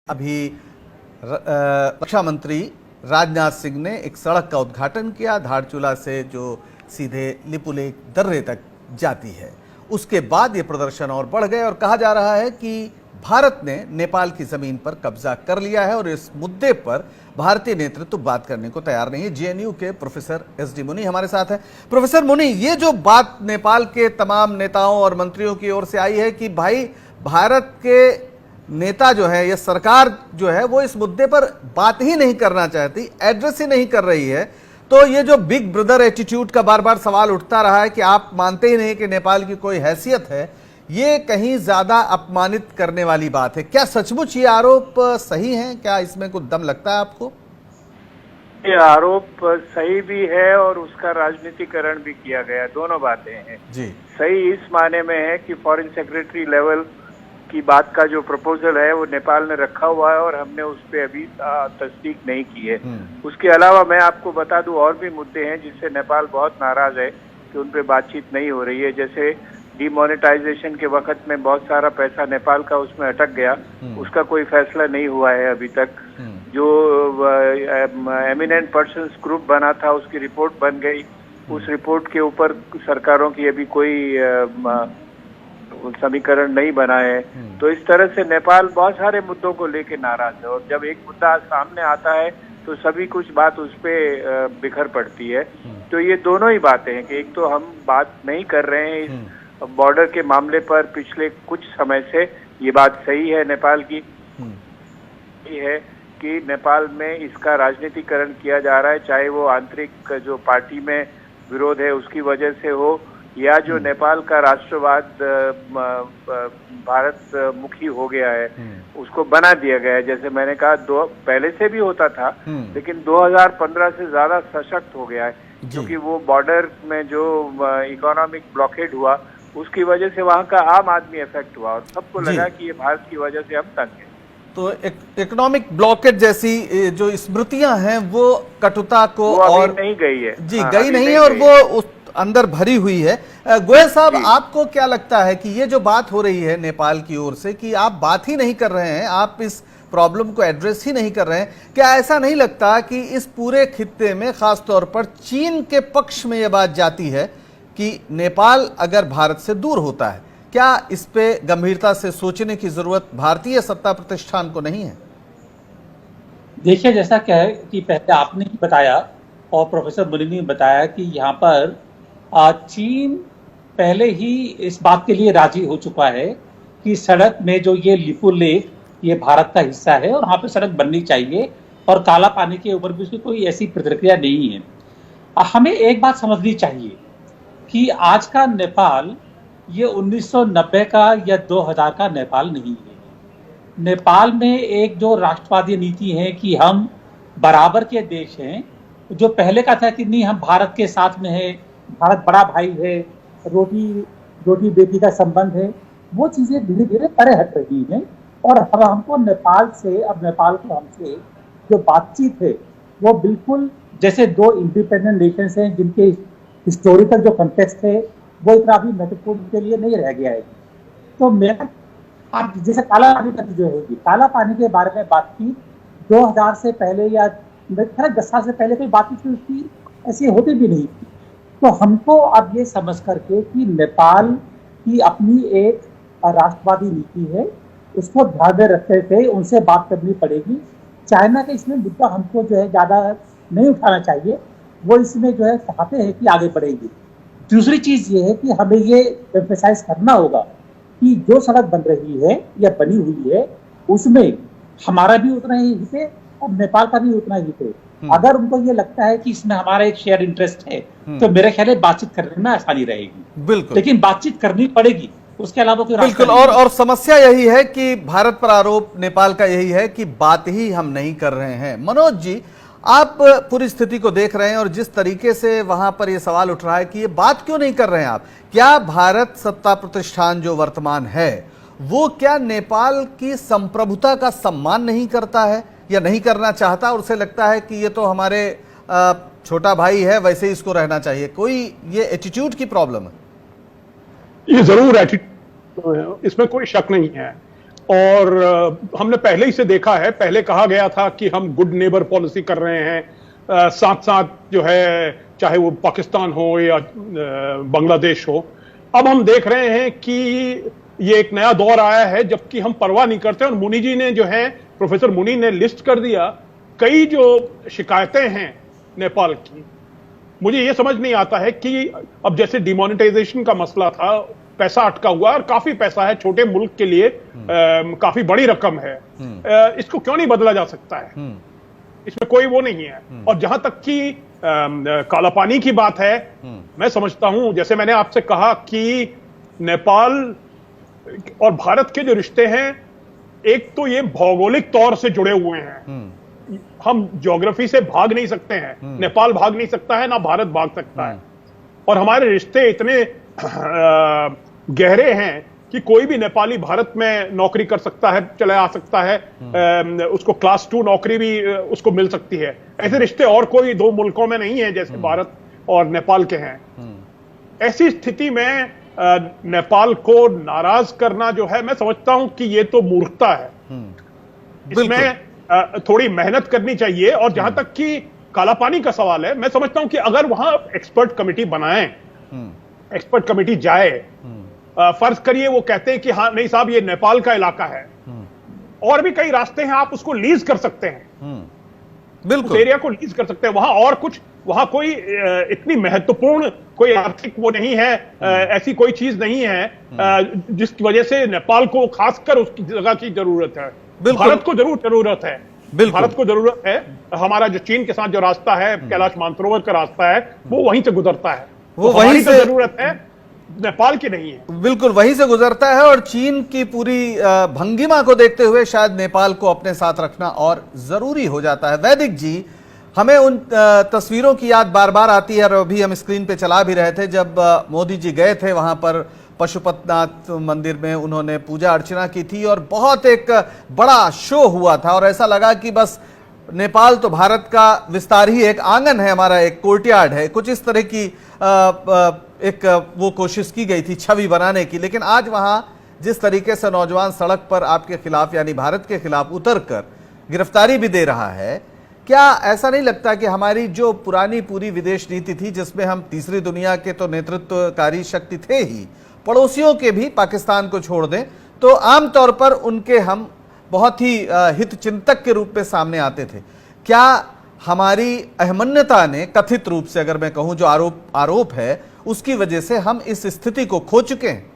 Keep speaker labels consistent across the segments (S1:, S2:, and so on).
S1: अभी रक्षा मंत्री राजनाथ सिंह ने एक सड़क का उद्घाटन किया धारचूला से जो सीधे लिपुलेख दर्रे तक जाती है। उसके बाद ये प्रदर्शन और बढ़ गए और कहा जा रहा है कि भारत ने नेपाल की जमीन पर कब्जा कर लिया है और इस मुद्दे पर भारतीय नेतृत्व बात करने को तैयार नहीं है। जेएनयू के प्रोफेसर एसडी मुनि हमारे साथ है। प्रोफेसर मुनि, ये जो बात नेपाल के तमाम नेताओं और मंत्रियों की ओर से आई है कि भाई भारत के नेता जो है या सरकार जो है वो इस मुद्दे पर बात ही नहीं करना चाहती, एड्रेस ही नहीं कर रही है, तो ये जो बिग ब्रदर एटीट्यूड का बार बार सवाल उठता रहा है कि आप मानते ही नहीं कि नेपाल की कोई हैसियत है, ये कहीं ज्यादा अपमानित करने वाली बात है। क्या सचमुच ये आरोप सही है? क्या इसमें कुछ दम लगता है आपको?
S2: ये आरोप सही भी है और उसका राजनीतिकरण भी किया गया, दोनों बातें हैं
S1: जी।
S2: सही इस माने में है कि फॉरेन सेक्रेटरी लेवल की बात का जो प्रपोजल है वो नेपाल ने रखा हुआ है और हमने उस पर अभी तस्दीक नहीं की है। उसके अलावा मैं आपको बता दूं और भी मुद्दे हैं जिससे नेपाल बहुत नाराज है कि उन पे बातचीत नहीं हो रही है। जैसे डिमोनेटाइजेशन के वक्त में बहुत सारा पैसा नेपाल का उसमें अटक गया, उसका कोई फैसला नहीं हुआ है अभी तक। जो एमिनेंट पर्सन्स ग्रुप बना था उसकी रिपोर्ट बन गई, उस रिपोर्ट के ऊपर सरकारों की अभी कोई समीकरण नहीं बना है। तो इस तरह से नेपाल बहुत सारे मुद्दों को लेके नाराज है और जब एक मुद्दा सामने आता है तो सभी कुछ बात उस पे बिखर पड़ती है। तो ये दोनों ही बातें हैं कि एक तो हम बात नहीं कर रहे हैं इस बॉर्डर के मामले पर पिछले कुछ समय से, ये बात सही है नेपाल की, ये है कि नेपाल में इसका राजनीतिकरण किया जा रहा है, चाहे वो आंतरिक जो पार्टी में विरोध है उसकी वजह से हो या जो नेपाल का राष्ट्रवाद भारत मुखी हो गया है उसको बना दिया गया है। जैसे मैंने कहा पहले से भी होता था लेकिन 2015 से ज्यादा सशक्त हो गया है क्योंकि वो बॉर्डर में जो इकोनॉमिक ब्लॉकेड हुआ उसकी वजह से वहाँ का आम आदमी इफेक्ट हुआ और सबको लगा कि ये भारत की वजह से हम तंग हैं।
S1: तो इकोनॉमिक ब्लॉकेट जैसी जो स्मृतियां हैं वो कटुता को और
S2: नहीं गई है
S1: जी, गई नहीं है और वो उस अंदर भरी हुई है। गोयल साहब, आपको क्या लगता है कि ये जो बात हो रही है नेपाल की ओर से कि आप बात ही नहीं कर रहे हैं, आप इस प्रॉब्लम को एड्रेस ही नहीं कर रहे हैं, क्या ऐसा नहीं लगता कि इस पूरे खित्ते में खास तौर पर चीन के पक्ष में यह बात जाती है कि नेपाल अगर भारत से दूर होता है, क्या इस पे गंभीरता से सोचने की जरूरत भारतीय सत्ता प्रतिष्ठान को नहीं है?
S3: देखिए, जैसा क्या है कि पहले आपने ही बताया और प्रोफेसर मुनि ने बताया कि यहाँ पर चीन पहले ही इस बात के लिए राजी हो चुका है कि सड़क में जो ये लिपुलेख ये भारत का हिस्सा है और वहाँ पे सड़क बननी चाहिए और काला पानी के ऊपर भी उसकी कोई ऐसी प्रतिक्रिया नहीं है। हमें एक बात समझनी चाहिए कि आज का नेपाल ये 1990 का या 2000 का नेपाल नहीं है। नेपाल में एक जो राष्ट्रवादी नीति है कि हम बराबर के देश हैं, जो पहले का था कि नहीं हम भारत के साथ में है, भारत बड़ा भाई है, रोटी बेटी का संबंध है, वो चीजें धीरे धीरे परे हट रही हैं और अब हमको नेपाल से, अब नेपाल को हमसे जो बातचीत है वो बिल्कुल जैसे दो इंडिपेंडेंट नेशंस हैं जिनके हिस्टोरिकल जो कंटेक्स्ट है वो इतना भी महत्वपूर्ण के लिए नहीं रह गया है। तो मेरा आप जैसे काला पानी का जो है, काला पानी के बारे में बात की 2000 से पहले या 10 साल से पहले कोई बातचीत उसकी ऐसी होती भी नहीं थी। तो हमको अब ये समझ करके कि नेपाल की अपनी एक राष्ट्रवादी नीति है, उसको ध्यान में रखते थे उनसे बात करनी पड़ेगी। चाइना का इसमें मुद्दा हमको जो है ज्यादा नहीं उठाना चाहिए, वो इसमें जो है चाहते हैं कि आगे बढ़ेगी। दूसरी चीज ये है कि हमें ये एम्फेसाइज करना होगा कि जो सड़क बन रही है या बनी हुई है उसमें हमारा भी उतना ही हित है और नेपाल का भी उतना ही हित है। अगर उनको ये लगता है कि इसमें हमारा एक शेयर इंटरेस्ट है तो मेरे ख्याल है बातचीत करने में आसानी रहेगी।
S1: बिल्कुल,
S3: लेकिन बातचीत करनी पड़ेगी, उसके अलावा कोई
S1: बिल्कुल। और समस्या यही है कि भारत पर आरोप नेपाल का यही है कि बात ही हम नहीं कर रहे हैं। मनोज जी, आप पूरी स्थिति को देख रहे हैं और जिस तरीके से वहां पर यह सवाल उठ रहा है कि ये बात क्यों नहीं कर रहे हैं आप, क्या भारत सत्ता प्रतिष्ठान जो वर्तमान है वो क्या नेपाल की संप्रभुता का सम्मान नहीं करता है या नहीं करना चाहता और उसे लगता है कि ये तो हमारे छोटा भाई है, वैसे ही इसको रहना चाहिए? कोई ये एटीट्यूड की प्रॉब्लम है?
S4: ये जरूर एटीट्यूड, इसमें कोई शक नहीं है। और हमने पहले ही से देखा है, पहले कहा गया था कि हम गुड नेबर पॉलिसी कर रहे हैं, साथ साथ जो है चाहे वो पाकिस्तान हो या बांग्लादेश हो। अब हम देख रहे हैं कि ये एक नया दौर आया है जबकि हम परवाह नहीं करते। और मुनि जी ने जो है, प्रोफेसर मुनि ने लिस्ट कर दिया कई जो शिकायतें हैं नेपाल की। मुझे ये समझ नहीं आता है कि अब जैसे डिमोनेटाइजेशन का मसला था, पैसा अटका हुआ और काफी पैसा है, छोटे मुल्क के लिए काफी बड़ी रकम है, इसको क्यों नहीं बदला जा सकता है? इसमें कोई वो नहीं है। और जहां तक कि काला पानी की बात है, मैं समझता हूं, जैसे मैंने आपसे कहा कि नेपाल और भारत के जो रिश्ते हैं, एक तो ये भौगोलिक तौर से जुड़े हुए हैं, हम ज्योग्राफी से भाग नहीं सकते हैं, नेपाल भाग नहीं सकता है, ना भारत भाग सकता है। और हमारे रिश्ते इतने गहरे हैं कि कोई भी नेपाली भारत में नौकरी कर सकता है, चला आ सकता है, उसको क्लास 2 नौकरी भी उसको मिल सकती है। ऐसे रिश्ते और कोई दो मुल्कों में नहीं है जैसे भारत और नेपाल के हैं। ऐसी स्थिति में नेपाल को नाराज करना जो है, मैं समझता हूं कि ये तो मूर्खता है। इसमें थोड़ी मेहनत करनी चाहिए। और जहां तक कि काला पानी का सवाल है, मैं समझता हूं कि अगर वहां एक्सपर्ट कमेटी बनाएं, एक्सपर्ट कमेटी जाए, फर्ज करिए वो कहते हैं कि हाँ नहीं साहब ये नेपाल का इलाका है, और भी कई रास्ते हैं, आप उसको लीज कर सकते हैं, बिल्कुल उस एरिया को लीज कर सकते हैं। वहां और कुछ, वहां कोई इतनी महत्वपूर्ण कोई आर्थिक वो नहीं है, ऐसी कोई चीज नहीं है जिसकी वजह से नेपाल को खासकर उसकी जगह की जरूरत है। भारत को जरूर जरूरत है, भारत को जरूरत है। हमारा जो चीन के साथ जो रास्ता है, कैलाश मानसरोवर का रास्ता है, वो वहीं से गुजरता है, वो तो वहीं से जरूरत है, नेपाल की नहीं है।
S1: बिल्कुल वहीं से गुजरता है। और चीन की पूरी भंगिमा को देखते हुए शायद नेपाल को अपने साथ रखना और जरूरी हो जाता है। वैदिक जी, हमें उन तस्वीरों की याद बार बार आती है, और अभी हम स्क्रीन पे चला भी रहे थे, जब मोदी जी गए थे वहां पर पशुपतिनाथ मंदिर में, उन्होंने पूजा अर्चना की थी और बहुत एक बड़ा शो हुआ था, और ऐसा लगा कि बस नेपाल तो भारत का विस्तार ही, एक आंगन है हमारा, एक कोर्टयार्ड है, कुछ इस तरह की एक वो कोशिश की गई थी छवि बनाने की। लेकिन आज वहां जिस तरीके से नौजवान सड़क पर आपके खिलाफ यानी भारत के खिलाफ उतरकर गिरफ्तारी भी दे रहा है, क्या ऐसा नहीं लगता कि हमारी जो पुरानी पूरी विदेश नीति थी, जिसमें हम तीसरी दुनिया के तो नेतृत्वकारी शक्ति थे ही, पड़ोसियों के भी, पाकिस्तान को छोड़ दें तो आमतौर पर उनके हम बहुत ही हित चिंतक के रूप में सामने आते थे, क्या हमारी अहमन्यता ने, कथित रूप से अगर मैं कहूं, जो आरोप है, उसकी वजह से हम इस स्थिति को खो चुके हैं?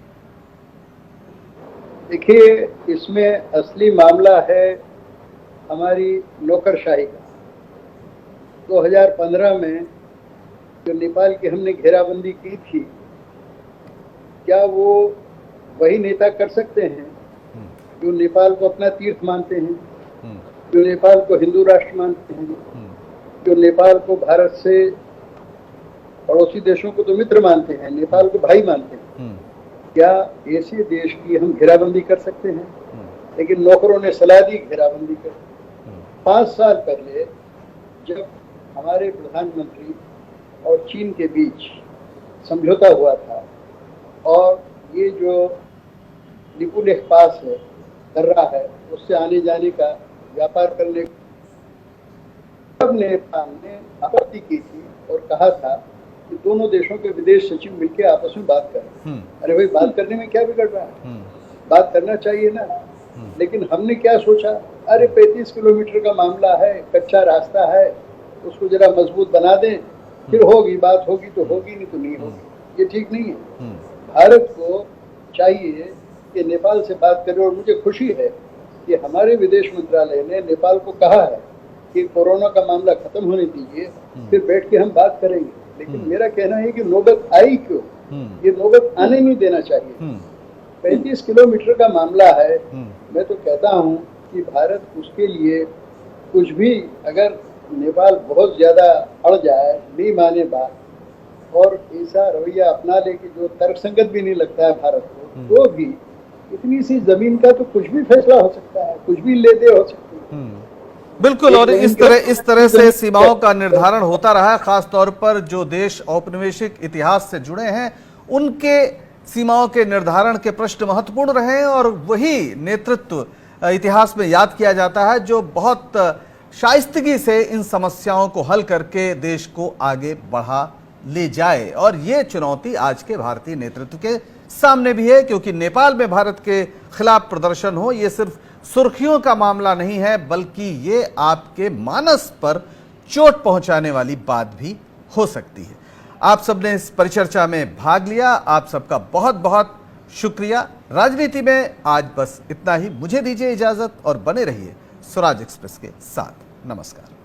S5: देखिए, इसमें असली मामला है हमारी नौकरशाही का। 2015 में जो नेपाल की हमने घेराबंदी की थी, क्या वो वही नेता कर सकते हैं जो नेपाल को अपना तीर्थ मानते हैं, जो नेपाल को हिंदू राष्ट्र मानते हैं, जो नेपाल को भारत से, पड़ोसी देशों को तो मित्र मानते हैं, नेपाल को भाई मानते हैं? क्या ऐसे देश की हम घेराबंदी कर सकते हैं? लेकिन नौकरों ने सलाह दी घेराबंदी कर। 5 साल पहले जब हमारे प्रधानमंत्री और चीन के बीच समझौता हुआ था, और ये जो लिपुलेख पास है, कर रहा है, उससे आने जाने का, व्यापार करने, तब नेपाल ने आपत्ति की थी और कहा था कि दोनों देशों के विदेश सचिव मिलकर आपस में बात करें। अरे भाई, बात करने में क्या बिगड़ रहा है? बात करना चाहिए ना। लेकिन हमने क्या सोचा, अरे 35 किलोमीटर का मामला है, कच्चा रास्ता है, उसको जरा मजबूत बना दें, फिर होगी बात, होगी तो होगी, नहीं तो नहीं होगी। ये ठीक नहीं है। भारत को चाहिए कि नेपाल से बात करें। और मुझे खुशी है कि हमारे विदेश मंत्रालय ने नेपाल को कहा है कि कोरोना का मामला खत्म होने दीजिए, फिर बैठ के हम बात करेंगे। लेकिन मेरा कहना है कि नौबत आई क्यों? ये नौबत आने नहीं देना चाहिए। 35 किलोमीटर का मामला है। मैं तो कहता हूँ कि भारत उसके लिए कुछ भी, अगर नेपाल बहुत ज्यादा अड़ जाए, नहीं माने बात, और ऐसा रवैया अपना ले कि जो तर्कसंगत भी नहीं लगता है भारत को, तो भी इतनी सी जमीन का तो कुछ भी फैसला हो सकता है, कुछ भी ले दे हो सकती है।
S1: बिल्कुल। और इस तरह से सीमाओं का निर्धारण होता रहा है, खास तौर पर जो देश औपनिवेशिक इतिहास से जुड़े हैं, उनके सीमाओं के निर्धारण के प्रश्न महत्वपूर्ण रहे और वही नेतृत्व इतिहास में याद किया जाता है जो बहुत शाइस्तगी से इन समस्याओं को हल करके देश को आगे बढ़ा ले जाए। और ये चुनौती आज के भारतीय नेतृत्व के सामने भी है, क्योंकि नेपाल में भारत के खिलाफ प्रदर्शन हो ये सिर्फ सुर्खियों का मामला नहीं है, बल्कि ये आपके मानस पर चोट पहुंचाने वाली बात भी हो सकती है। आप सबने इस परिचर्चा में भाग लिया, आप सबका बहुत बहुत शुक्रिया। राजनीति में आज बस इतना ही। मुझे दीजिए इजाजत और बने रहिए स्वराज एक्सप्रेस के साथ। नमस्कार।